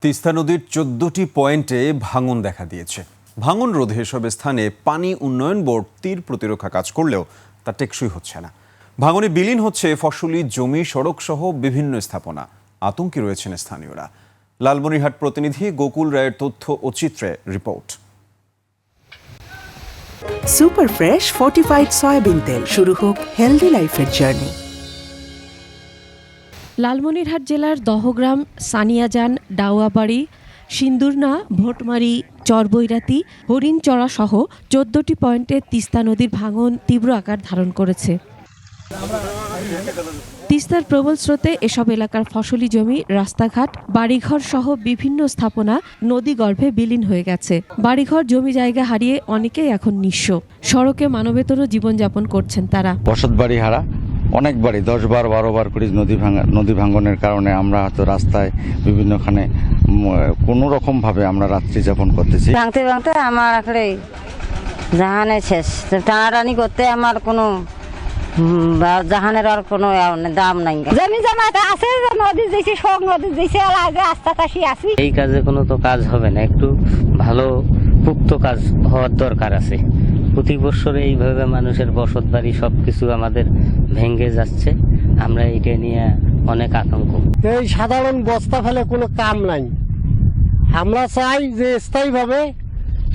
তিস্তা নদীর ১৪টি পয়েন্টে ভাঙন দেখা দিয়েছে। ভাঙন রোধে এসব স্থানে পানি উন্নয়ন বোর্ড তীর প্রতিরক্ষা কাজ করলেও তা টেকসই হচ্ছে না। ভাঙনে বিলীন হচ্ছে ফসলি জমি, সড়ক সহ বিভিন্ন স্থাপনা। আতঙ্কে রয়েছেন স্থানীয়রা। লালমনিরহাট প্রতিনিধি গোকুল রায়ের তথ্য ও চিত্রে report. Super fresh fortified soybean তেল, শুরু হোক হেলদি লাইফের জার্নি। লালমনিরহাট জেলার দহগ্রাম, সানিয়াজান, ডাওয়াবাড়ি, সিন্দুরনা, ভোটমারি, চরবৈরাতি, হরিণচড়া সহ ১৪টি পয়েন্টে তিস্তা নদীর ভাঙন তীব্র আকার ধারণ করেছে। তিস্তার প্রবল স্রোতে এসব এলাকার ফসলি জমি, রাস্তাঘাট, বাড়িঘর সহ বিভিন্ন স্থাপনা নদীগর্ভে বিলীন হয়ে গেছে। বাড়িঘর, জমি জায়গা হারিয়ে অনেকেই এখন নিঃস্ব। সড়কে মানবেতর জীবনযাপন করছেন তারা। বসত বাড়ি হারা, অনেক বাড়ি ১০ বার ১২ বার করে নদী ভাঙনের কারণে আমরা হয়তো রাস্তায় বিভিন্নখানে কোনো রকম ভাবে আমরা রাত্রি যাপন করতেছি। ভাঙতে ভাঙতে আমার আসলে জাহানে শেষ, টানাটানি করতে আমার কোনো জাহানের আর কোনো দাম নাই। জমি জমাতে আছে, নদী দিয়েছি, সব নদী দিয়েছি, আর আগে আস্তে আস্তে আসি। এই কাজে কোনো তো কাজ হবে না, একটু ভালো পুক্ত কাজ হওয়ার দরকার আছে। প্রতি বছর এইভাবে মানুষের বসত বাড়ি সবকিছু আমাদের ভেঙে যাচ্ছে, আমরা এটা নিয়ে অনেক আতঙ্ক। এই সাধারণ বস্তা ফেলে কোনো কাম নাই, আমরা চাই যে স্থায়ীভাবে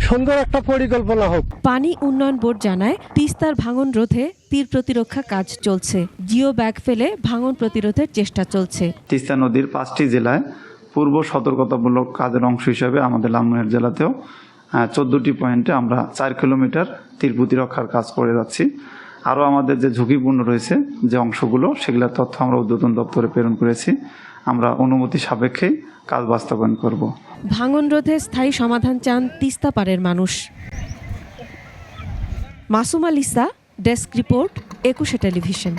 সুন্দর একটা পরিকল্পনা হোক। পানি উন্নয়ন বোর্ড জানায়, তিস্তার ভাঙন রোধে তীর প্রতিরক্ষা কাজ চলছে। জিও ব্যাগ ফেলে ভাঙন প্রতিরোধের চেষ্টা চলছে। তিস্তা নদীর 5টি জেলায় পূর্ব সতর্কতামূলক কাজের অংশ হিসেবে আমাদের লালমনিরহাট জেলাতেও 14টি পয়েন্টে আমরা 4 কিলোমিটার তীর প্রতিরক্ষার কাজ করে যাচ্ছি। আরও আমাদের যে ঝুঁকিপূর্ণ রয়েছে যে অংশগুলো, সেগুলোর তথ্য আমরা ঊর্ধ্বতন দপ্তরে প্রেরণ করেছি। আমরা অনুমতি সাপেক্ষেই কাজ বাস্তবায়ন করব। ভাঙন রোধে স্থায়ী সমাধান চান তিস্তা পাড়ের মানুষ। Masuma Lisa, desk report, 21 television.